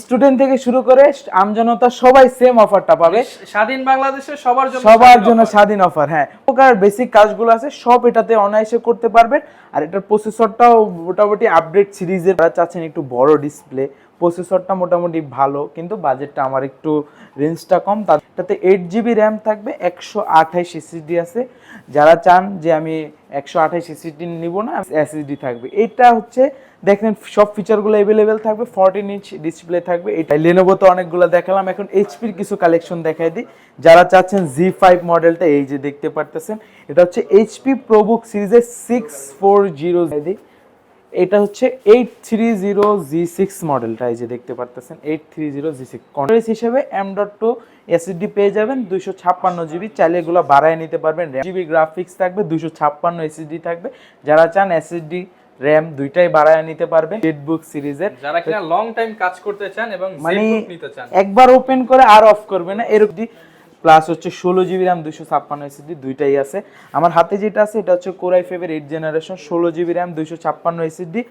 Student থেকে শুরু করে আমজনতা সবাই সেম অফারটা পাবে। স্বাধীন বাংলাদেশে সবার জন্য স্বাধীন অফার। হ্যাঁ, প্রকার বেসিক কাজগুলো আছে সব এটাতে অনায়াসে করতে পারবেন। আর এটার প্রসেসরটাও মোটামুটি আপডেট সিরিজের, চাচ্ছেন একটু বড় ডিসপ্লে, প্রসেসরটা মোটামুটি ভালো, কিন্তু বাজেটটা আমার একটু রেঞ্জটা কম। তাতে 8GB র্যাম থাকবে, 128 এসএসডি আছে। যারা চান যে আমি 128 এসএসডি নিব না, এসএসডি থাকবে। এটা হচ্ছে দেখেন সব ফিচারগুলো अवेलेबल থাকবে, 14 ইঞ্চ ডিসপ্লে থাকবে। এটা Lenovo তো অনেকগুলো দেখালাম, এখন এইচপির কিছু কালেকশন দেখাই দিই। যারা চাচ্ছেন Z5 মডেলটা, এই যে দেখতে পারতেছেন, এটা হচ্ছে HP ProBook সিরিজের 640। এটা হচ্ছে 830G6 মডেলটা, এই যে দেখতে পারতেছেন 830G6। কন্ট্রোলেস হিসেবে M.2 এসএসডি পেয়ে যাবেন, 256GB। চাইলে এগুলো বাড়ায় নিতে পারবেন। জিবি গ্রাফিক্স থাকবে, 256 এসএসডি থাকবে। যারা চান এসএসডি র‍্যাম দুইটাই বাড়ায় নিতে পারবেন। জেটবুক সিরিজের, যারা কিনা লং টাইম কাজ করতে চান এবং জেটবুক নিতে চান, একবার ওপেন করে আর অফ করবে না এরকম। প্লাস হচ্ছে 16GB র্যাম, 256 এসএসডি দুইটাই আছে। আমার হাতে যেটা আছে এটা হচ্ছে Core i5 এর 8th generation, 16GB RAM, 256 SSD.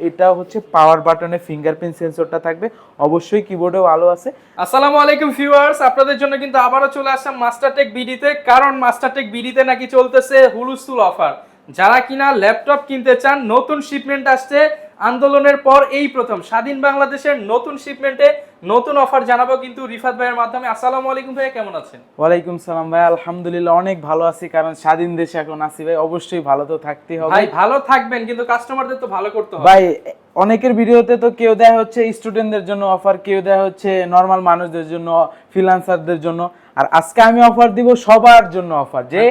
এটা হচ্ছে পাওয়ার বাটনে ফিঙ্গারপ্রিন্ট সেন্সরটা থাকবে, অবশ্যই কিবোর্ডেও আলো আছে। আসসালামু আলাইকুম ভিউয়ার্স, আপনাদের জন্য কিন্তু আবারও চলে আসলাম মাস্টারটেক বিডিতে। কারণ মাস্টারটেক বিডিতে নাকি চলতেছে হুলস্থুল অফার। যারা কিনা ল্যাপটপ কিনতে চান, নতুন শিপমেন্ট আসছে আন্দোলনের পর এই প্রথম স্বাধীন বাংলাদেশের নতুন শিপমেন্টে নতুন অফার জানাবো কিন্তু রিফাত ভাইয়ের মাধ্যমে। আসসালামু আলাইকুম ভাই, কেমন আছেন? ওয়ালাইকুম সালাম ভাই, আলহামদুলিল্লাহ অনেক ভালো আছি, কারণ স্বাধীন দেশে এখন আছি ভাই, অবশ্যই ভালো তো থাকতেই হবে ভাই। ভালো থাকবেন, কিন্তু কাস্টমারদের তো ভালো করতে হবে ভাই। অনেকের ভিডিওতে তো কেউ দেয় হচ্ছে স্টুডেন্টদের জন্য অফার, কেউ দেয় হচ্ছে নরমাল মানুষদের জন্য, ফ্রিল্যান্সারদের জন্য। আর আজকে আমি অফার দিব সবার জন্য অফার, যে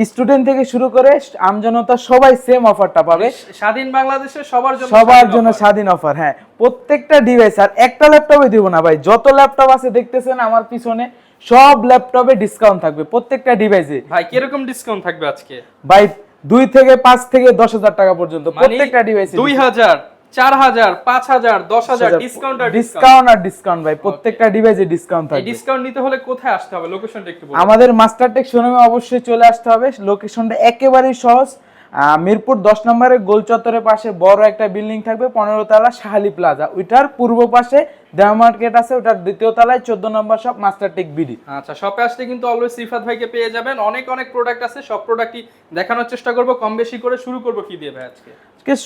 স্টুডেন্ট থেকে শুরু করে আমজনতা সবাই সেম অফারটা পাবে। স্বাধীন বাংলাদেশে সবার জন্য স্বাধীন অফার। হ্যাঁ, প্রত্যেকটা ডিভাইস। আর একটা ল্যাপটপে দিব না ভাই, যত ল্যাপটপ আছে দেখতেছেন আমার পিছনে, সব ল্যাপটপে ডিসকাউন্ট থাকবে প্রত্যেকটা ডিভাইসে। ভাই কিরকম ডিসকাউন্ট থাকবে আজকে? ভাই 2 থেকে 5 থেকে 10,000 টাকা পর্যন্ত প্রত্যেকটা ডিভাইসে। 2000, 4000, 5000, 10000 ডিসকাউন্ট ভাই, প্রত্যেকটা ডিভাইসে ডিসকাউন্ট থাকবে। এই ডিসকাউন্ট নিতে হলে কোথায় আসতে হবে, লোকেশনটা একটু বলুন। আমাদের মাস্টারটেক শোরুমে অবশ্যই চলে আসতে হবে। লোকেশনটা একেবারেই সহজ, মিরপুর 10 নম্বরের গোল চত্বরের পাশে বড় একটা বিল্ডিং থাকবে, 15 তলা শাহালি প্লাজা। ওইটার পূর্ব পাশে দেওয়া মার্কেট আছে, ওটার দ্বিতীয় তলায় 14 নম্বর শপ মাস্টারটেক বিডি। আচ্ছা, শপে আসলে কিন্তু অলওয়েজ রিফাত ভাইকে পেয়ে যাবেন। অনেক প্রোডাক্ট আছে, সব প্রোডাক্টই দেখানোর চেষ্টা করব, কম বেশি করে। শুরু করব কি দিয়ে ভাই আজকে?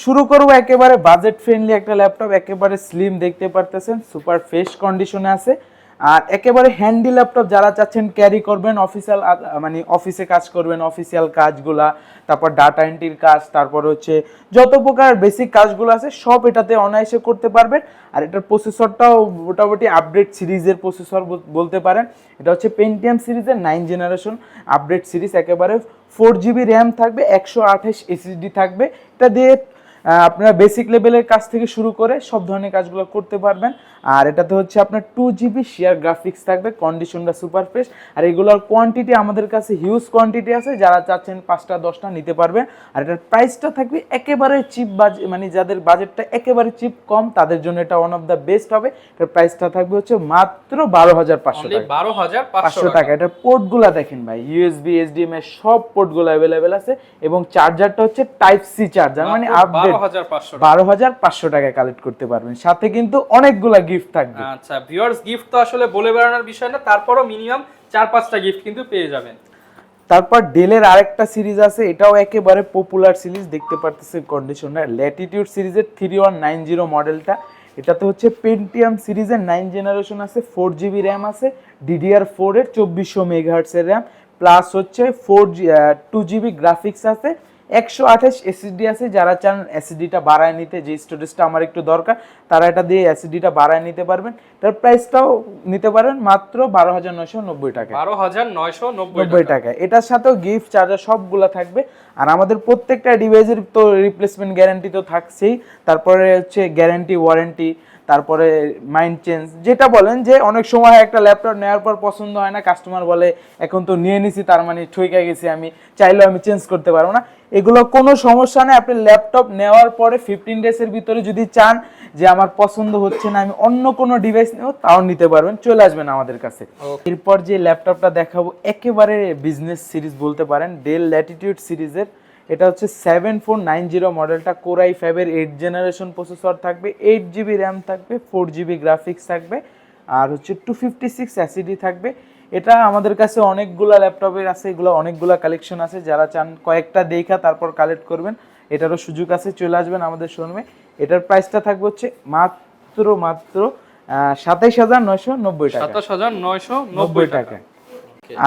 শুরু করব একেবারে বাজেট ফ্রেন্ডলি একটা ল্যাপটপ, একেবারে স্লিম, দেখতে পারতেছেন সুপার ফ্রেশ কন্ডিশনে আছে। আর একেবারে হ্যান্ডি ল্যাপটপ, যারা চাচ্ছেন ক্যারি করবেন, অফিসিয়াল মানে অফিসে কাজ করবেন, অফিসিয়াল কাজগুলা, তারপর ডাটা এন্ট্রির কাজ, তারপর হচ্ছে যত প্রকার বেসিক কাজগুলো আছে সব এটাতে অনায়াসে করতে পারবেন। আর এটার প্রসেসরটাও মোটামুটি আপডেট সিরিজের প্রসেসর বলতে পারেন। এটা হচ্ছে পেন্টিয়াম সিরিজের 9th জেনারেশন আপডেট সিরিজ, একেবারে 4GB র্যাম থাকবে, 128 এসএসডি থাকবে। এটা দিয়ে আপনারা বেসিক লেভেলের কাজ থেকে শুরু করে সব ধরনের কাজগুলো করতে পারবেন। আর এটাতে হচ্ছে আপনার 2GB শেয়ার গ্রাফিক্স থাকবে, কন্ডিশনটা সুপার ফ্রেশ। আর এগুলোর কোয়ান্টিটি আমাদের কাছে হিউজ কোয়ান্টিটি আছে, যারা চাচ্ছেন 5টা 10টা নিতে পারবেন। আর এটার প্রাইসটা থাকবে একেবারে চিপ, মানে যাদের বাজেটটা একেবারে চিপ কম, তাদের জন্য এটা ওয়ান অফ দ্য বেস্ট হবে। এটার প্রাইসটা থাকবে হচ্ছে মাত্র 12,500 টাকা। 12,500 টাকা। এটার পোর্টগুলো দেখেন ভাই, USB HDMI সব পোর্টগুলো अवेलेबल আছে, এবং চার্জারটা হচ্ছে টাইপ সি চার্জার, মানে আপডেট 12,500 টাকায় কালেক্ট করতে পারবেন। সাথে কিন্তু অনেকগুলা গিফট থাকবে। আচ্ছা ভিউয়ার্স, গিফট তো আসলে বলে বেড়ানোর বিষয় না, তারপরও মিনিমাম 4-5টা গিফট কিন্তু পেয়ে যাবেন। তারপর ডেলের আরেকটা সিরিজ আছে, এটাও একেবারে পপুলার সিরিজ, দেখতে পারতেছেন কন্ডিশনটা, ল্যাটিটিউড সিরিজের 3190 মডেলটা। এটাতে হচ্ছে পেন্টিয়াম সিরিজের 9th জেনারেশন আছে, 4GB র্যাম আছে, DDR4 এর 2400 মেগাহার্টজ এর র্যাম, প্লাস হচ্ছে 2GB গ্রাফিক্স আছে, 128 এসএসডি আছে। যারা চান এসএসডিটা বাড়ায় নিতে, যে স্টোরেজটা আমার একটু দরকার, তারা এটা দিয়ে এসএসডিটা বাড়ায় নিতে পারবেন। তার প্রাইসটাও নিতে পারেন মাত্র 12,990 টাকা। 12,990 টাকা। এটার সাথেও গিফট চার্জার সবগুলা থাকবে। আর আমাদের প্রত্যেকটা ডিভাইসের তো রিপ্লেসমেন্ট গ্যারান্টি তো থাকছেই, তারপরে হচ্ছে গ্যারান্টি ওয়ারেন্টি, তারপরে মাইন্ড চেঞ্জ, যেটা বলেন যে অনেক সময় একটা ল্যাপটপ নেওয়ার পর পছন্দ হয় না, কাস্টমার বলে এখন তো নিয়ে নিছি, তার মানে ঠকে গেছি, আমি চাইলেও আমি চেঞ্জ করতে পারবো না। এগুলো কোনো সমস্যা নেই। আপনি ল্যাপটপ নেওয়ার পরে 15 ডেজের ভিতরে যদি চান যে আমার পছন্দ হচ্ছে না, আমি অন্য কোনো ডিভাইস নেব, তাও নিতে পারবেন, চলে আসবেন আমাদের কাছে। এরপর যে ল্যাপটপটা দেখাবো একেবারে বিজনেস সিরিজ বলতে পারেন, ডেল ল্যাটিটিউড সিরিজের। এটা হচ্ছে 7490 মডেলটা, কোরাই 5 8 জেনারেশন প্রসেসর থাকবে, 8 GB র্যাম থাকবে, 4 GB গ্রাফিক্স থাকবে, আর হচ্ছে 256 এসএসডি থাকবে। এটা আমাদের কাছে অনেকগুলা ল্যাপটপের আছে, এগুলো অনেকগুলা কালেকশন আছে, যারা চান কয়েকটা দেখা তারপর কালেক্ট করবেন এটারও সুযোগ আছে, চলে আসবেন আমাদের শোরুমে। এটার প্রাইসটা থাকবে হচ্ছে মাত্র 27990 টাকা, 27990 টাকা।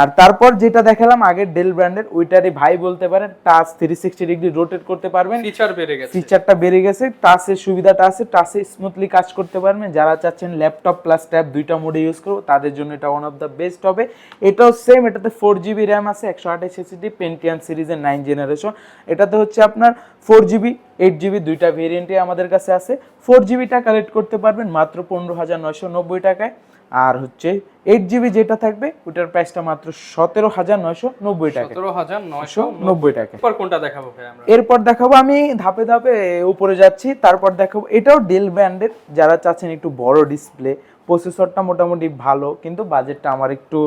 আর তারপর যেটা দেখালাম আগে ডেল ব্র্যান্ডের, ওইটারই ভাই বলতে পারেন, টাচ 360 ডিগ্রি রোটেট করতে পারবেন, ফিচার বেড়ে গেছে, ফিচারটা বেড়ে গেছে, টাচের সুবিধাটা আছে, টাচে স্মুথলি কাজ করতে পারবেন। যারা চাচ্ছেন ল্যাপটপ প্লাস ট্যাব দুইটা মোডে ইউজ করবো তাদের জন্য এটা ওয়ান অফ দ্য বেস্ট হবে। এটাও সেম, এটাতে 4 GB র্যাম আছে, 128 এসএসডি, পেন্টিয়াম সিরিজের 9 জেনারেশন। এটাতে হচ্ছে আপনার 4 GB 8 GB দুইটা ভেরিয়েন্টই আমাদের কাছে আছে। 4 GBটা কালেক্ট করতে পারবেন মাত্র 15990 টাকায়, আর হচ্ছে 8 GB যেটা থাকবে ওটার প্রাইসটা মাত্র 17990 টাকা, 17990 টাকা। এরপর কোনটা দেখাবো ভাই আমরা? এরপর দেখাবো, আমি ধাপে ধাপে উপরে যাচ্ছি, তারপর দেখাবো এটাও ডেল ব্র্যান্ডের, যারা চাচ্ছেন একটু বড় ডিসপ্লে, প্রসেসরটা মোটামুটি ভালো কিন্তু বাজেটটা আমার একটু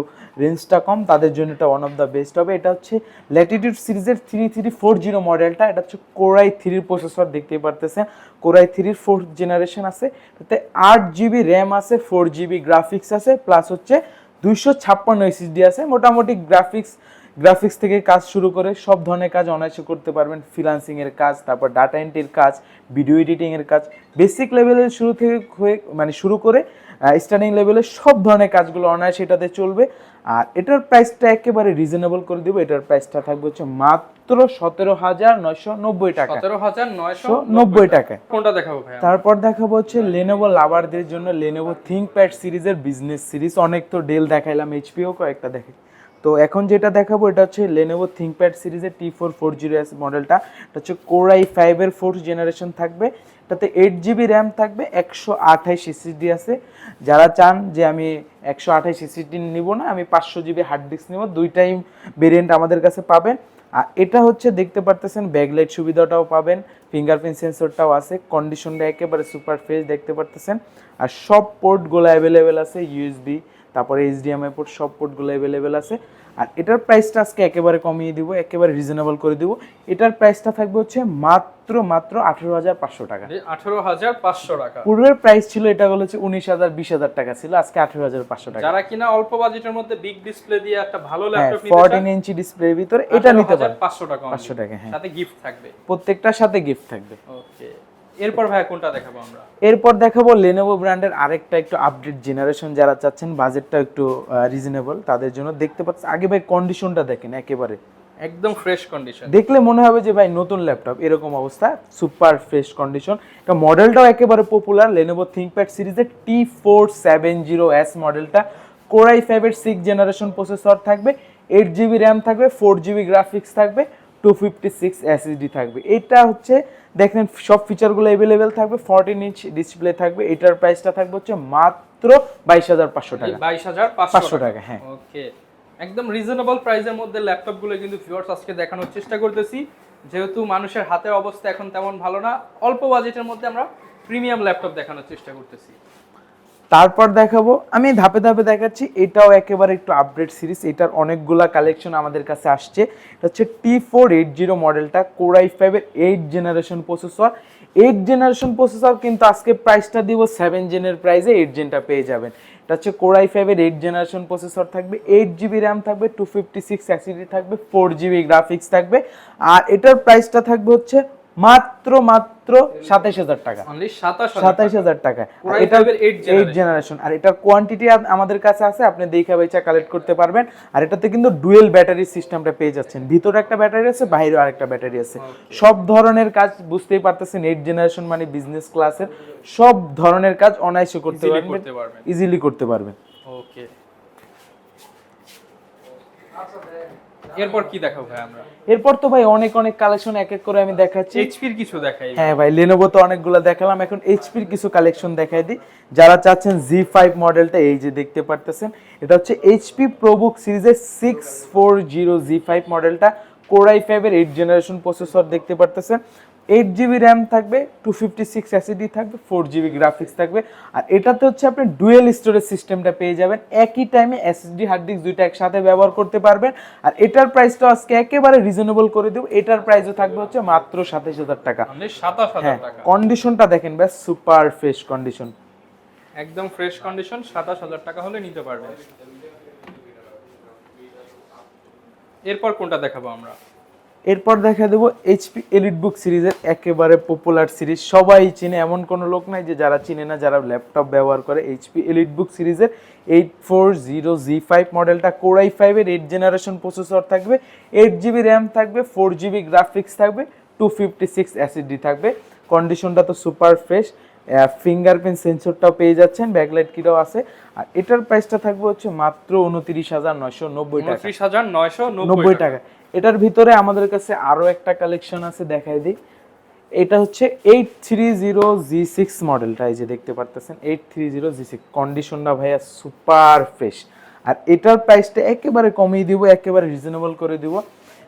রেঞ্জটা কম, তাদের জন্য এটা ওয়ান অফ দ্য বেস্ট হবে। এটা হচ্ছে ল্যাটিটিউড সিরিজের 3340 মডেলটা, এটা হচ্ছে কোরাই 3 প্রসেসর, দেখতেই পারতেছেন কোরাই 3 4th জেনারেশন আছে, তাতে 8 GB র্যাম আছে, 4 GB গ্রাফিক্স আছে, প্লাস হচ্ছে 256 এসএসডি আছে। মোটামুটি গ্রাফিক্স থেকে কাজ শুরু করে সব ধরনের কাজ অনায়াসে করতে পারবেন, ফ্রিল্যান্সিং এর কাজ, তারপর ডাটা এন্ট্রির কাজ, ভিডিও এডিটিং এর কাজ, বেসিক লেভেলের শুরু থেকে শুরু করে স্টার্টিং লেভেলের সব ধরনের কাজগুলো অনায়াসে এটাতে চলবে। আর এটার প্রাইসটা একেবারে রিজনেবল করে দিব, এটার প্রাইসটা থাকবে হচ্ছে মাত্র 17990 টাকা, 17990 টাকা। কোনটা দেখাবো ভাই? তারপর দেখাবো হচ্ছে লেনোভো লাভারদের জন্য লেনোভো থিংকপ্যাড সিরিজের বিজনেস সিরিজ। অনেক তো ডেল দেখাইলাম, এইচপিও কয়েকটা দেখাই, তো এখন যেটা দেখাবো এটা হচ্ছে লেনোভো থিংকপ্যাড সিরিজের T440S মডেলটা। এটা হচ্ছে কোরাই 5 4th জেনারেশন থাকবে, এটাতে 8 GB র্যাম থাকবে, 128 এসএসডি আছে। যারা চান যে আমি 128 এসএসডি নিব না, আমি 500 GB হার্ড ডিস্ক নিব, দুইটাই ভেরিয়েন্ট আমাদের কাছে পাবেন। আর এটা হচ্ছে দেখতে পারতেছেন ব্যাকলাইট সুবিধাটাও পাবেন, ফিঙ্গারপ্রিন্ট সেন্সরটাও আছে, কন্ডিশনটা একেবারে সুপার ফ্রেশ দেখতে পারতেছেন। আর সব পোর্টগুলো অ্যাভেলেবেল আছে, ইউএসবি, তারপরে HDMI পোর্ট, সব পোর্টগুলো অ্যাভেলেবেল আছে। আর এটার প্রাইসটা আজকে একেবারে কমিয়ে দিব, একেবারে রিজনেবল করে দিব। এটার প্রাইসটা থাকবে হচ্ছে মাত্র 18500 টাকা, 18500 টাকা। পূর্বের প্রাইস ছিল এটা হচ্ছে 19000 20000 টাকা ছিল, আজকে 18500 টাকা। যারা কিনা অল্প বাজেটের মধ্যে বিগ ডিসপ্লে দিয়ে একটা ভালো ল্যাপটপ নিতে চান, 14 ইঞ্চি ডিসপ্লের ভিতরে এটা নিতে পারেন, 500 টাকা, 500 টাকা, হ্যাঁ, সাথে গিফট থাকবে, প্রত্যেকটার সাথে গিফট থাকবে। ওকে, এরপর ভাই কোনটা দেখাবো আমরা? এরপর দেখাবো লেনোভো ব্র্যান্ডের আরেকটা একটু আপডেট জেনারেশন, যারা চাচ্ছেন বাজেটটা একটু রিজনেবল তাদের জন্য। দেখতে পাচ্ছেন আগে ভাই কন্ডিশনটা দেখেন, একেবারে একদম ফ্রেশ কন্ডিশন, দেখলে মনে হবে যে ভাই নতুন ল্যাপটপ, এরকম অবস্থা, সুপার ফ্রেশ কন্ডিশন। এটা মডেলটাও একেবারে পপুলার, লেনোভো থিংকপ্যাড সিরিজের T470S মডেলটা, কোরাই 5 6th জেনারেশন প্রসেসর থাকবে, 8 GB র্যাম থাকবে, 4 GB গ্রাফিক্স থাকবে, 256 এসএসডি থাকবে। এটা হচ্ছে দেখেন সব ফিচারগুলো অ্যাভেলেবেল থাকবে, 14 ইঞ্চ ডিসপ্লে থাকবে। এটার প্রাইসটা থাকবে হচ্ছে মাত্র 22500 টাকা, 22500 টাকা, হ্যাঁ। ওকে, একদম রিজনেবল প্রাইসের মধ্যে ল্যাপটপগুলো কিন্তু ভিউয়ার্স আজকে দেখানোর চেষ্টা করতেছি, যেহেতু মানুষের হাতের অবস্থা এখন তেমন ভালো না, অল্প বাজেটের মধ্যে আমরা প্রিমিয়াম ল্যাপটপ দেখানোর চেষ্টা করতেছি। তারপর দেখাবো, আমি ধাপে ধাপে দেখাচ্ছি, এটাও একেবারে একটু আপডেট সিরিজ, এটার অনেকগুলা কালেকশন আমাদের কাছে আসছে। এটা হচ্ছে T480 মডেলটা, core i 5 8th generation processor. 8th generation processor কিন্তু আজকে প্রাইসটা দিব 7 জেনের প্রাইসে 8 জেনটা পেয়ে যাবেন। এটা হচ্ছে কোরাই 5 8th জেনারেশন প্রসেসর থাকবে, 8 GB র্যাম থাকবে, 256 এসএসডি থাকবে, 4 GB গ্রাফিক্স থাকবে। আর এটার প্রাইসটা থাকবে হচ্ছে মাত্র 27000 টাকা, অনলি 27000 টাকা। এটা 8 জেনারেশন, আর এটার কোয়ান্টিটি আমাদের কাছে আছে, আপনি দেখে বেচা কালেক্ট করতে পারবেন। আর এটাতে কিন্তু ডুয়েল ব্যাটারি সিস্টেমটা পেয়ে যাচ্ছেন, ভিতরে একটা ব্যাটারি আছে, বাইরে আরেকটা ব্যাটারি আছে। সব ধরনের কাজ বুঝতেই পারতেছেন, 8 জেনারেশন মানে বিজনেস ক্লাসের সব ধরনের কাজ অনায়াসে করতে পারবেন, ইজিলি করতে পারবেন। ওকে, এরপর কি দেখাবো ভাই আমরা? এরপর তো ভাই অনেক কালেকশন এক এক করে আমি দেখাচ্ছি। এইচপির কিছু দেখাই। হ্যাঁ ভাই, লেনোভো তো অনেকগুলো দেখালাম, এখন এইচপির কিছু কালেকশন দেখাই দিই। যারা চাচ্ছেন Z5 মডেলটা, এই যে দেখতে পারতেছেন, এটা হচ্ছে এইচপি প্রোবুক সিরিজের 640 Z5 মডেলটা, কোরাই 5 8th জেনারেশন প্রসেসর দেখতে পারতেছেন, 8 GB র্যাম থাকবে, 256 SSD থাকবে, 4 GB গ্রাফিক্স থাকবে। আর এটাতে হচ্ছে আপনি ডুয়েল স্টোরেজ সিস্টেমটা পেয়ে যাবেন, একই টাইমে SSD হার্ড ডিস্ক দুইটা একসাথে ব্যবহার করতে পারবেন। আর এটার প্রাইসটা আজকে একেবারে রিজনেবল করে দেব, এটার প্রাইসও থাকবে হচ্ছে মাত্র 27,000 টাকা। মানে 27,000 টাকা। কন্ডিশনটা দেখেন ব্যাস সুপার ফ্রেশ কন্ডিশন, একদম ফ্রেশ কন্ডিশন, 27,000 টাকা হলে নিতে পারবেন। এরপর কোনটা দেখাবো আমরা? এরপর দেখা দেবো এইচপি এলিটবুক সিরিজের একেবারে পপুলার সিরিজ, সবাই চিনে, এমন কোনো লোক নাই যে যারা চিনে না, যারা ল্যাপটপ ব্যবহার করে। এইচপি এলিটবুক সিরিজের 840Z5 মডেলটা, কোর i5 এর 8 জেনারেশন প্রসেসর থাকবে, 8 GB র্যাম থাকবে, 4 GB গ্রাফিক্স থাকবে, 256 SSD থাকবে। কন্ডিশনটা তো সুপার ফ্রেশ, ফিঙ্গারপ্রিন্ট সেন্সরটাও পেয়ে যাচ্ছেন, ব্যাকলাইট কিটাও আছে। আর এটার প্রাইসটা থাকবে হচ্ছে মাত্র 29,990 টাকা। 29,990 টাকা। এটার ভিতরে আমাদের কাছে আরো একটা কালেকশন আছে, দেখাই দিই। এটা হচ্ছে 830Z6 মডেলটা, এই যে দেখতে পারতেছেন 830Z6। কন্ডিশনটা ভাইয়া সুপার ফ্রেশ। আর এটার প্রাইসটা একেবারে কমিয়ে দিব, একেবারে রিজনেবল করে দিব।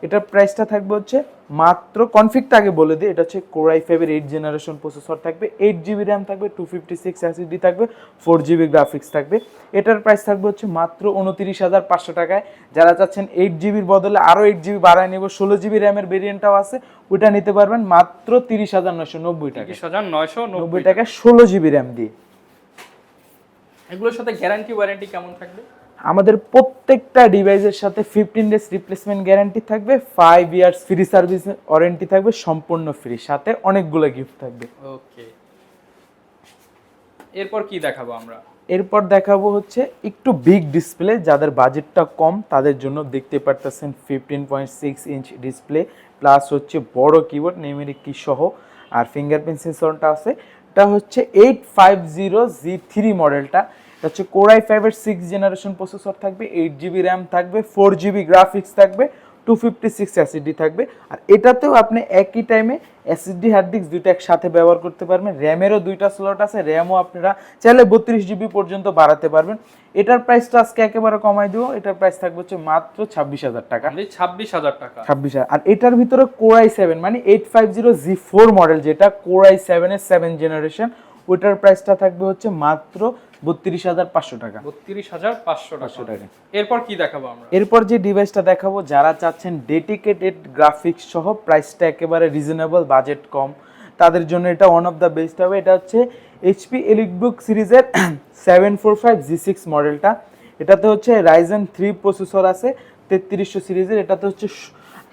এটার প্রাইসটা থাকবে হচ্ছে মাত্র, কনফিগটা আগে বলে দিই, এটা হচ্ছে কোর i5 এর 8 জেনারেশন প্রসেসর থাকবে, 8 GB র্যাম থাকবে, 256 SSD থাকবে, 4 GB গ্রাফিক্স থাকবে। এটার প্রাইস থাকবে হচ্ছে মাত্র 29,500 টাকায়। যারা চাচ্ছেন 8 GB বদলে আরো 8 GB বাড়ায় নেব, 16 GB র্যামের ভেরিয়েন্টটাও আছে, ওইটা নিতে পারবেন মাত্র 30,990 টাকা। 30,990 টাকা 16 GB র্যাম দিয়ে। এগুলোর সাথে গ্যারান্টি ওয়ারেন্টি কেমন থাকবে? আমাদের প্রত্যেকটা ডিভাইসের সাথে 15 ডেজ রিপ্লেসমেন্ট গ্যারান্টি থাকবে, 5 ইয়ার্স ফ্রি সার্ভিস ওয়ারেন্টি থাকবে, সম্পূর্ণ ফ্রি, সাথে অনেকগুলো গিফট থাকবে। ওকে, এরপর কি দেখাবো আমরা? এরপর দেখাবো হচ্ছে একটু বিগ ডিসপ্লে, যাদের বাজেটটা কম তাদের জন্য। দেখতে পারতেছেন 15.6 ইঞ্চ ডিসপ্লে, প্লাস হচ্ছে বড় কিবোর্ড, নিউমেরিক কি সহ, আর ফিঙ্গারপ্রিন্ট সেন্সরটা আছে। এটা হচ্ছে 850Z3 মডেলটা, এটা হচ্ছে কোর i5 এর 6 জেনারেশন প্রসেসর থাকবে, 8 GB র্যাম থাকবে, 4 GB গ্রাফিক্স থাকবে, 256 SSD থাকবে। আর এটাতেও আপনি একই টাইমে SSD হার্ড ডিস্ক দুইটা একসাথে ব্যবহার করতে পারবেন। র্যামেরও দুইটা স্লট আছে, র্যামও আপনারা চাইলে 32 GB পর্যন্ত বাড়াতে পারবেন। এটার প্রাইসটা আজকে একেবারে কমাই দেবো, এটার প্রাইস থাকবে হচ্ছে মাত্র 26,000 টাকা। 26,000 টাকা। 26,000। আর এটার ভিতরে কোর i7 মানে 850Z4 মডেল, যেটা কোর i7 এর 7 জেনারেশন, ওইটার প্রাইসটা থাকবে হচ্ছে মাত্র 32,500 টাকা। 32,500 টাকা। এরপর কি দেখাবো আমরা? এরপর যে ডিভাইসটা দেখাবো, যারা চাচ্ছেন ডেডিকেটেড গ্রাফিক্স সহ, প্রাইসটা একেবারে রিজনেবল, বাজেট কম, তাদের জন্য এটা ওয়ান অফ দ্য বেস্ট হবে। এটা হচ্ছে এইচপি এলিটবুক সিরিজের 745Z6 মডেলটা। এটাতে হচ্ছে রাইজেন 3 প্রসেসর আছে, 3300 সিরিজের। এটাতে হচ্ছে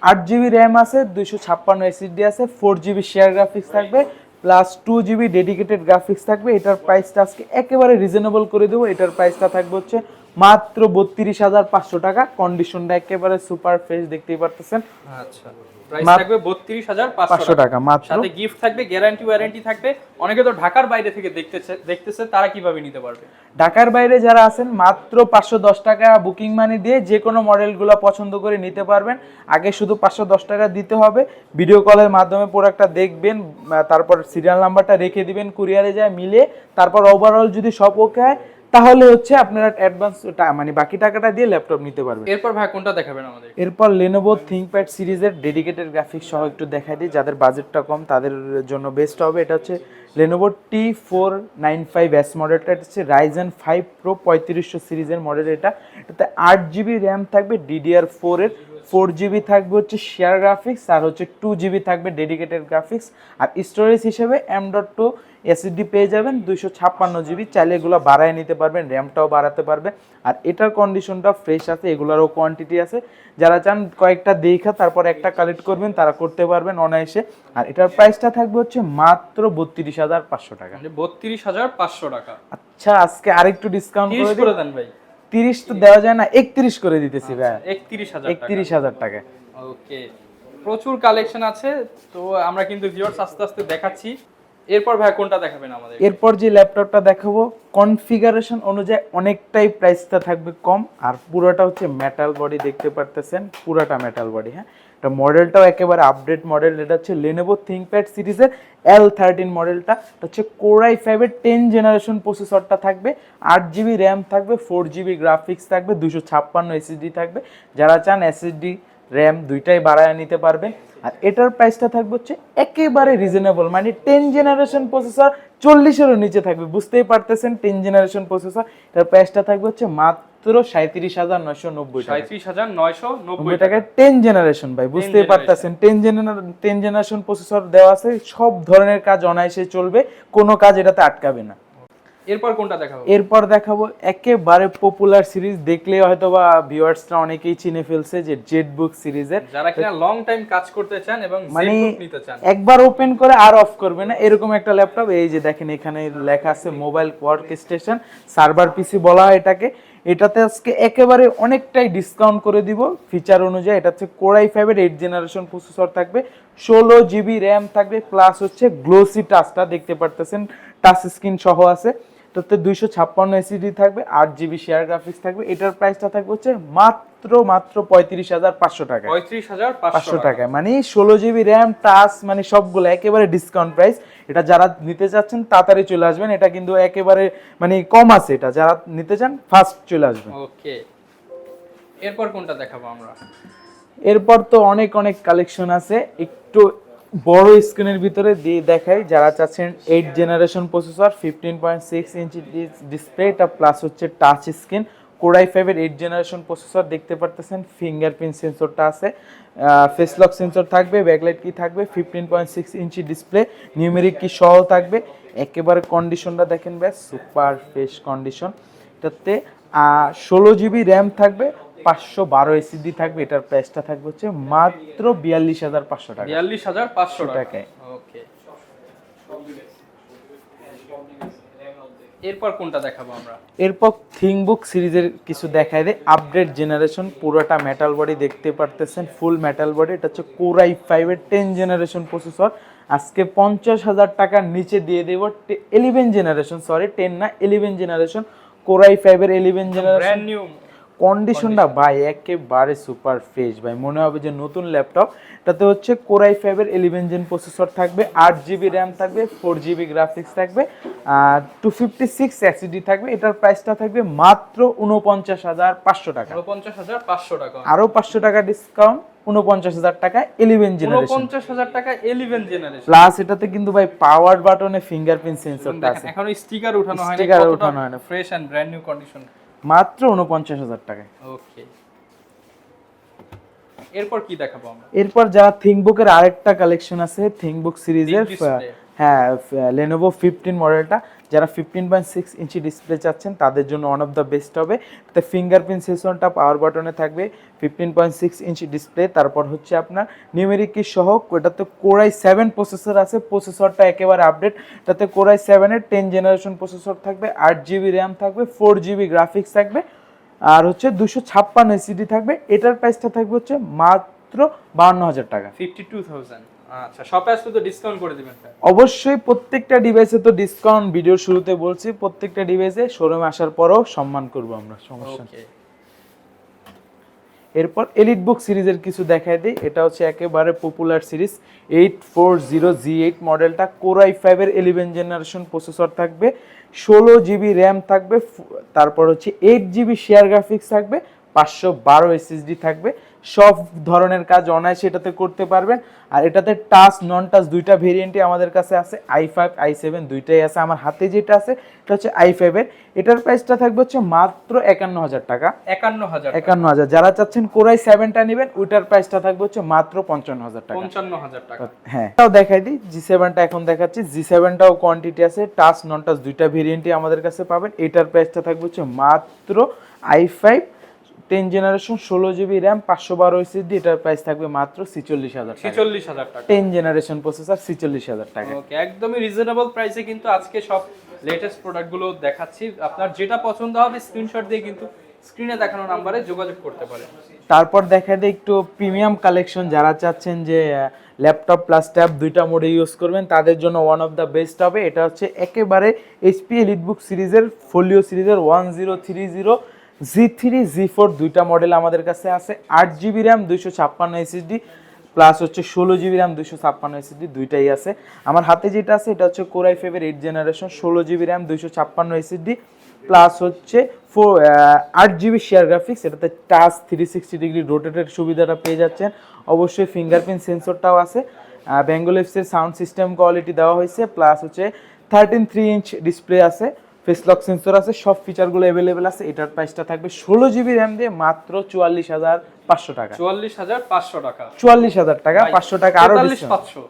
8 GB র্যাম আছে, 256 SSD আছে, 4 GB শেয়ার গ্রাফিক্স থাকবে, প্লাস 2 GB ডেডিকেটেড গ্রাফিক্স থাকবে। এটার প্রাইসটা আজকে একেবারে রিজনেবল করে দেবো, এটার প্রাইসটা থাকবে হচ্ছে মাত্র 32,500 টাকা। কন্ডিশনটা একেবারে সুপার ফ্রেশ, দেখতেই পারতেছেন। আচ্ছা, প্রাইস থাকবে 32,500 টাকা মাত্র। সাথে গিফট থাকবে, গ্যারান্টি ওয়ারেন্টি থাকবে। অনেকে তো ঢাকার বাইরে থেকে দেখতেছে, তারা কিভাবে নিতে পারবে? ঢাকার বাইরে যারা আছেন মাত্র 510 টাকা বুকিং মানি দিয়ে যে কোনো মডেলগুলো পছন্দ করে নিতে পারবেন। আগে শুধু 510 টাকা দিতে হবে, ভিডিও কলের মাধ্যমে প্রোডাক্টটা দেখবেন, তারপর সিরিয়াল নাম্বারটা রেখে দিবেন, কুরিয়ারে যায় মিলে, তারপর ওভারঅল যদি সব ওকে হয় তাহলে হচ্ছে আপনারা অ্যাডভান্স মানে বাকি টাকাটা দিয়ে ল্যাপটপ নিতে পারবেন। এরপর ভাই কোনটা দেখাবেন আমাদের? এরপর Lenovo ThinkPad সিরিজের ডেডিকেটেড গ্রাফিক্স সহ একটু দেখাই দিই, যাদের বাজেটটা কম তাদের জন্য বেস্ট হবে। এটা হচ্ছে Lenovo T495S মডেলটা, এটা হচ্ছে Ryzen 5 Pro 3500 সিরিজের মডেল। এটাতে 8 GB র্যাম থাকবে, DDR4 এর, 4 GB থাকবে হচ্ছে শেয়ার গ্রাফিক্স, আর হচ্ছে 2 GB থাকবে ডেডিকেটেড গ্রাফিক্স। আর স্টোরেজ হিসেবে M.2 SSD পেয়ে যাবেন, 256 GB। চাইলে এগুলো বাড়ায় নিতে পারবেন, র্যামটাও বাড়াতে পারবেন। আর এটার কন্ডিশনটা ফ্রেশ আছে, এগুলোরও কোয়ান্টিটি আছে। যারা চান কয়েকটা দেখা তারপর একটা কালেক্ট করবেন, তারা করতে পারবেন অনায়াসে। আর এটার প্রাইসটা থাকবে হচ্ছে মাত্র 32,500 টাকা। 32,500 টাকা। আচ্ছা, আজকে আরেকটু ডিসকাউন্ট করে দেন ভাই। 30 তো দেওয়া যায় না, 31 করে দিতেছি ভাই। 31,000 টাকা। ওকে, প্রচুর কালেকশন আছে, তো আমরা কিন্তু ভিউয়ার্স আস্তে আস্তে দেখাচ্ছি। এরপর ভাই কোনটা দেখাবেন আমাদের? এরপর যে ল্যাপটপটা দেখাবো, কনফিগারেশন অনুযায়ী অনেকটাই প্রাইসটা থাকবে কম। আর পুরোটা হচ্ছে মেটাল বডি, দেখতে পারতেছেন পুরোটা মেটাল বডি। হ্যাঁ, এটা মডেলটাও একেবারে আপডেট মডেল। এটা হচ্ছে Lenovo ThinkPad সিরিজের L13 মডেলটা। এটা হচ্ছে কোর i5 এর 10 জেনারেশন প্রসেসরটা থাকবে, 8 GB র্যাম থাকবে, 4 GB গ্রাফিক্স থাকবে, 256 SSD থাকবে। যারা চান SSD র্যাম দুইটাই বাড়ায় নিতে পারবেন। আর এটার প্রাইসটা থাকবে হচ্ছে একেবারে রিজনেবল, মানে 10 জেনারেশন প্রসেসর 40-এরও নিচে থাকবে, বুঝতেই পারতেছেন 10 জেনারেশন প্রসেসর। এটার প্রাইসটা থাকবে হচ্ছে মাত্র 37,990 টাকা। 37,990 টাকা 10 জেনারেশন ভাই, বুঝতেই পারতেছেন 10 জেনারেশন প্রসেসর দেওয়া আছে, সব ধরনের কাজ অনায়াসে চলবে, কোনো কাজ এটাতে আটকাবে না। এরপর কোনটা দেখাবো? এরপর দেখাবো একেবারে পপুলার সিরিজ, দেখলে হয়তো বা ভিউয়ার্সরা অনেকেই চিনে ফেলছে যে জেটবুক সিরিজের, যারা কিনা লং টাইম কাজ করতে চান এবং মানে জেটবুক নিতে চান, একবার ওপেন করে আর অফ করবে না এরকম একটা ল্যাপটপ। এই যে দেখেন এখানে লেখা আছে মোবাইল ওয়ার্ক স্টেশন, সার্ভার পিসি বলা হয় এটাকে। এটাতে আজকে একেবারে অনেকটাই ডিসকাউন্ট করে দিব ফিচার অনুযায়ী। এটা হচ্ছে Core i5 এর 8 জেনারেশন প্রসেসর থাকবে, 16 জিবি র্যাম থাকবে, প্লাস হচ্ছে গ্লোসি টাচটা দেখতে পারতেছেন, টাচ স্ক্রিন সহ আছে। তাতে 256 এসএসডি থাকবে, 8 জিবি শেয়ার গ্রাফিক্স থাকবে। এটার প্রাইসটা থাকবে হচ্ছে মাত্র 35,500 টাকা। 35,500 টাকায়, মানে 16 জিবি র্যাম, টাচ, মানে সবগুলো একেবারে ডিসকাউন্ট প্রাইস। এটা যারা নিতে চাচ্ছেন তাড়াতাড়ি চলে আসবেন, এটা কিন্তু একেবারে মানে কম আছে, এটা যারা নিতে চান ফার্স্ট চলে আসবেন। ওকে, এরপর কোনটা দেখাবো আমরা? এরপর তো অনেক অনেক কালেকশন আছে, একটু বড় স্ক্রিনের ভিতরে দিয়ে দেখাই। যারা চাচ্ছেন 8 জেনারেশন প্রসেসর, 15.6 ইঞ্চি ডিসপ্লে, এটা প্লাস হচ্ছে টাচ স্ক্রিন, Core i5 এর 8 জেনারেশন প্রসেসর দেখতে পারতেছেন, ফিঙ্গারপ্রিন্ট সেন্সরটা আছে, ফেস লক সেন্সর থাকবে, ব্যাকলাইট কি থাকবে, 15.6 ইঞ্চি ডিসপ্লে, নিউমেরিক কি সহ থাকবে। একেবারে কন্ডিশনটা দেখেন ব্যাস সুপার ফ্রেশ কন্ডিশন। এটাতে 16 জিবি র্যাম থাকবে, 512 এসএসডি থাকবে। এটার প্রাইসটা থাকবে হচ্ছে মাত্র 42,500 টাকা। 42,500 টাকায়। ওকে, এরপর কোনটা দেখাবো আমরা? এরপর থিংবুক সিরিজের কিছু দেখায় দেয়, আপডেট জেনারেশন, পুরোটা মেটাল বডি দেখতে পারতেছেন, ফুল মেটাল বডি। এটা হচ্ছে Core i5 এর 10 জেনারেশন প্রসেসর, আজকে 50,000 টাকার নিচে দিয়ে দেব। 11 জেনারেশন, সরি 10 না, 11 জেনারেশন Core i5 এর 11 জেনারেশন। ব্র্যান্ড নিউ কন্ডিশনটা ভাই একেবারে সুপার ফ্রেশ ভাই, মনে হবে যে নতুন ল্যাপটপ। এটাতে হচ্ছে Core i5 এর 11 জেন প্রসেসর থাকবে, 8 জিবি র্যাম থাকবে, 4 জিবি গ্রাফিক্স থাকবে, 256 এসএসডি থাকবে। এটার প্রাইসটা থাকবে মাত্র 49,500 টাকা। 49,500 টাকা, আরো 500 টাকা ডিসকাউন্ট, 49,000 টাকা 11 জেনারেশন। 49,000 টাকা 11 জেনারেশন। প্লাস এটাতে কিন্তু ভাই পাওয়ার বাটনে ফিঙ্গারপ্রিন্ট সেন্সরটা আছে, এখনো স্টিকার উঠানো হয়নি, স্টিকার উঠানো হয় না, fresh and brand new condition, মাত্র 49,000 টাকায়। ওকে, এরপর কি দেখাবো আমরা? এরপর যারা থিংবুকের আরেকটা কালেকশন আছে, থিংবুক সিরিজের, হ্যাঁ Lenovo 15 মডেলটা, যারা 15.6 ইঞ্চি ডিসপ্লে চাচ্ছেন তাদের জন্য ওয়ান অফ দ্য বেস্ট হবে। এতে ফিঙ্গারপ্রিন্ট সেন্সরটা পাওয়ার বাটনে থাকবে, 15.6 ইঞ্চি ডিসপ্লে, তারপর হচ্ছে আপনার নিউমেরিক কি সহ। এটাতে Core i7 প্রসেসর আছে, প্রসেসরটা একেবারে আপডেট। এটাতে Core i7 এর 10 জেনারেশন প্রসেসর থাকবে, 8 জিবি র্যাম থাকবে, 4 জিবি গ্রাফিক্স থাকবে, আর হচ্ছে 256 এসএসডি থাকবে। এটার প্রাইসটা থাকবে হচ্ছে মাত্র 52,000 টাকা। 52,000। আচ্ছা, শপে আসলে তো ডিসকাউন্ট করে দিবেন স্যার? অবশ্যই, প্রত্যেকটা ডিভাইসে তো ডিসকাউন্ট ভিডিওর শুরুতে বলছি, প্রত্যেকটা ডিভাইসে শোরুমে আসার পরও সম্মান করব আমরা, সমস্যা নেই। এরপর এলিটবুক সিরিজের কিছু দেখায় দিই। এটা হচ্ছে একেবারে পপুলার সিরিজ, 840G8 মডেলটা, Core i5 এর 11 জেনারেশন প্রসেসর থাকবে, 16 জিবি র্যাম থাকবে, তারপর হচ্ছে 8 জিবি শেয়ার গ্রাফিক্স থাকবে, 512 এসএসডি থাকবে। সব ধরনের কাজ অনায়াসে এটাতে করতে পারবেন। আর এটাতে টাচ নন টাচ দুইটা ভেরিয়েন্টই আমাদের কাছে আছে, i5 i7 দুইটাই আছে। আমার হাতে যেটা আছে এটা হচ্ছে i5 এর। এটার প্রাইসটা থাকবে হচ্ছে মাত্র 51,000 টাকা। 51,000। যারা চাচ্ছেন Core i7টা নেবেন, ওইটার প্রাইসটা থাকবে হচ্ছে মাত্র 55,000 টাকা। 55,000 টাকা। হ্যাঁ, এটাও দেখাই দিই, G7টা এখন দেখাচ্ছি। G7টাও কোয়ান্টিটি আছে, টাচ নন টাচ দুইটা ভেরিয়েন্টই আমাদের কাছে পাবেন। এটার প্রাইসটা থাকবে হচ্ছে মাত্র i5 10 generation, 16 GB RAM, 512 SSD. এটার প্রাইস থাকবে মাত্র 46,000 টাকা। 46,000 টাকা। 10 জেনারেশন প্রসেসর, 46,000 টাকা। ওকে, একদমই রিজনেবল প্রাইসে কিন্তু আজকে সব লেটেস্ট প্রোডাক্টগুলো দেখাচ্ছি। আপনার যেটা পছন্দ হবে স্ক্রিনশট দিয়ে কিন্তু স্ক্রিনে দেখানো নম্বরে যোগাযোগ করতে পারেন। তারপর দেখা দেয় একটু প্রিমিয়াম কালেকশন, যারা চাচ্ছেন যে ল্যাপটপ প্লাস ট্যাব দুইটা মোডে ইউজ করবেন তাদের জন্য ওয়ান অফ দ্য বেস্ট হবে। এটা হচ্ছে একেবারে HP এলিটবুক সিরিজের, ফোলিও সিরিজের 1030 G3 G4 দুইটা মডেল আমাদের কাছে আছে। 8 জিবি র্যাম, 256 এসএসডি, প্লাস হচ্ছে 16 জিবি র্যাম, 256 এসএসডি দুইটাই আছে। আমার হাতে যেটা আছে এটা হচ্ছে Core i5 এর 8 generation, 16 GB RAM, 256 SSD, plus হচ্ছে 8GB শেয়ার গ্রাফিক্স, এটাতে টাচ 360 ডিগ্রি রোটেটের সুবিধাটা পেয়ে যাচ্ছেন। অবশ্যই ফিঙ্গারপ্রিন্ট সেন্সরটাও আছে। বেঙ্গল এফসের সাউন্ড সিস্টেম কোয়ালিটি দেওয়া হয়েছে, প্লাস হচ্ছে 13.3 ইঞ্চ ডিসপ্লে আছে, ফেস লক সেন্সর আছে, সব ফিচারগুলো অ্যাভেলেবেল আছে। এটার প্রাইসটা থাকবে 16GB র্যাম দিয়ে মাত্র 44,500 টাকা। 44,500 টাকা, 44,000 টাকা, 500 টাকা আরো 43,500,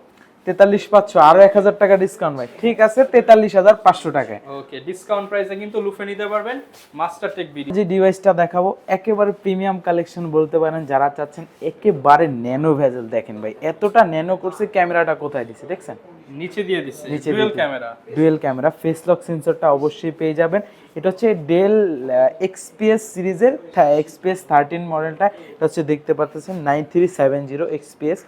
43,500 আরো 1,000 টাকা ডিসকাউন্ট ভাই। ঠিক আছে, 43,500 টাকায় ওকে, ডিসকাউন্ট প্রাইসে কিন্তু লুফে নিতে পারবেন মাস্টারটেক বিডি। যে ডিভাইসটা দেখাবো একেবারে প্রিমিয়াম কালেকশন বলতে পারেন, যারা চাচ্ছেন একেবারে ন্যানো ভেজেল। দেখেন ভাই এতটা ন্যানো করছে, ক্যামেরাটা কোথায় দিছে দেখছেন, নিচে দিয়ে দিচ্ছে, নিচে dual camera, dual camera, face lock সেন্সরটা অবশ্যই পেয়ে যাবেন। এটা হচ্ছে ডেল XPS সিরিজের XPS 13 মডেলটা, এটা হচ্ছে দেখতে পাচ্ছেন 9370 XPS।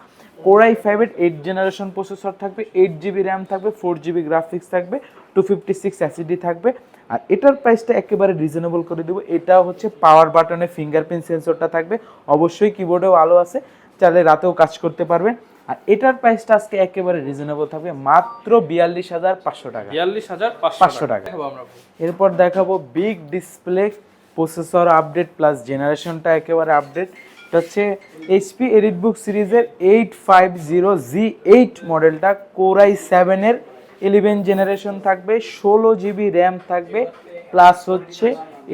Core i5 এর 8 জেনারেশন প্রসেসর থাকবে, 8GB র্যাম থাকবে, 4GB গ্রাফিক্স থাকবে, 256 SSD থাকবে। আর এটার প্রাইসটা একেবারে রিজনেবল করে দেবো। এটা হচ্ছে পাওয়ার বাটনে ফিঙ্গারপ্রিন্ট সেন্সরটা থাকবে, অবশ্যই কিবোর্ডেও আলো আছে, চাইলে রাতেও কাজ করতে পারবেন। আর এটার প্রাইসটা আজকে একেবারে রিজনেবল থাকবে মাত্র 42,500 টাকা। 42,500 টাকা। এরপর দেখাবো big display processor update plus জেনারেশনটা একেবারে আপডেট। এটা হচ্ছে HP এডিটবুক সিরিজের 850G8 মডেলটা, Core i7 এর 11 জেনারেশন থাকবে, 16GB র্যাম থাকবে, প্লাস হচ্ছে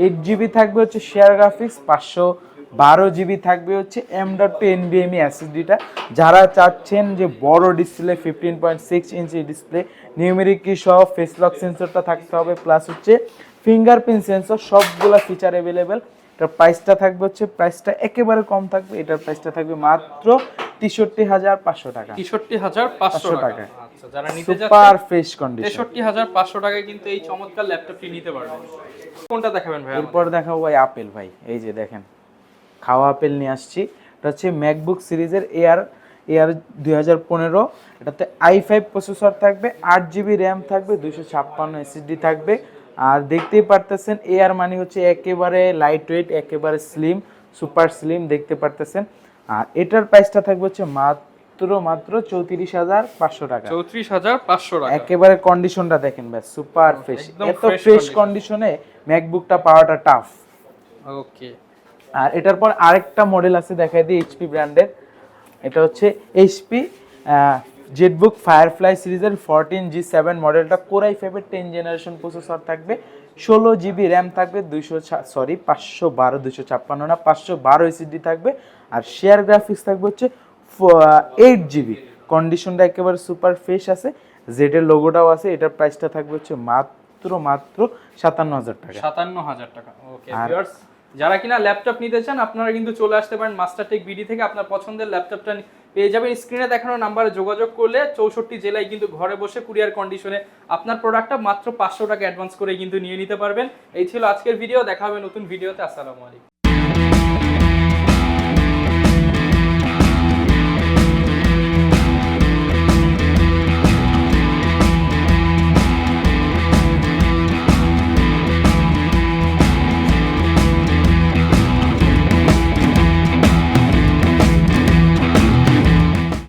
8GB থাকবে হচ্ছে শেয়ার গ্রাফিক্স, 512GB থাকবে হচ্ছে M.2 NVMe SSDটা। যারা চাচ্ছেন যে বড় ডিসপ্লে 15.6 ইঞ্চি ডিসপ্লে, নিউমেরিক কি সহ ফেস লক সেন্সরটা থাকতে হবে, প্লাস হচ্ছে ফিঙ্গারপ্রিন্ট সেন্সর, সবগুলা ফিচার অ্যাভেলেবেল। এটার প্রাইসটা থাকবে হচ্ছে, প্রাইসটা একেবারে কম থাকবে, এটার প্রাইসটা থাকবে মাত্র 63,500 টাকা। 63,500 টাকা। আচ্ছা, যারা নিতে যাচ্ছেন সুপার ফ্রেশ কন্ডিশন 63,500 টাকায় কিন্তু এই চমৎকার ল্যাপটপটি নিতে পারবেন। কোনটা দেখাবেন ভাই? এরপর দেখাবো ভাই আপেল। ভাই এই যে দেখেন খাওয়া আপেল নিয়ে আসছি। এটা হচ্ছে ম্যাকবুক সিরিজের এয়ার 2015। এটাতে i5 প্রসেসর থাকবে, 8GB র্যাম থাকবে, 256 SSD থাকবে। আর দেখতেই পারতেছেন এয়ার মানে হচ্ছে একেবারে লাইট ওয়েট, একেবারে স্লিম, সুপার স্লিম দেখতে পারতেছেন। আর এটার প্রাইসটা থাকবে হচ্ছে মাত্র 34,500 টাকা। 34,500 টাকা। একেবারে কন্ডিশনটা দেখেন ভাই, সুপার ফ্রেশ। এত ফ্রেশ কন্ডিশনে ম্যাকবুকটা পাওয়াটা টাফ। ওকে, আর এটার পর আরেকটা মডেল আছে দেখাই দিই HP ব্র্যান্ডের। এটা হচ্ছে HP জেটবুক ফায়ারফ্লাই সিরিজের 14G7 মডেলটা, Core i5 এর 10 জেনারেশন প্রসেসর থাকবে, 16GB র্যাম থাকবে, 512 SSD থাকবে। আর শেয়ার গ্রাফিক্স থাকবে হচ্ছে 8GB। কন্ডিশনটা একেবারে সুপার ফ্রেশ আছে, জেড এর লোগোটাও আছে। এটার প্রাইসটা থাকবে হচ্ছে মাত্র 57,000 টাকা। 57,000 টাকা। ওকে ভিউয়ার্স, যারা কিনা ল্যাপটপ নিতে চান আপনারা কিন্তু চলে আসতে পারেন মাস্টারটেক বিডি থেকে, আপনার পছন্দের ল্যাপটপটা পেয়ে যাবেন। স্ক্রিনে দেখানো নাম্বারে যোগাযোগ করলে 64 জেলায় কিন্তু ঘরে বসে কুরিয়ার কন্ডিশনে আপনার প্রোডাক্টটা মাত্র 500 টাকা অ্যাডভান্স করে কিন্তু নিয়ে নিতে পারবেন। এই ছিল আজকের ভিডিও, দেখা হবে নতুন ভিডিওতে। আসসালামু আলাইকুম।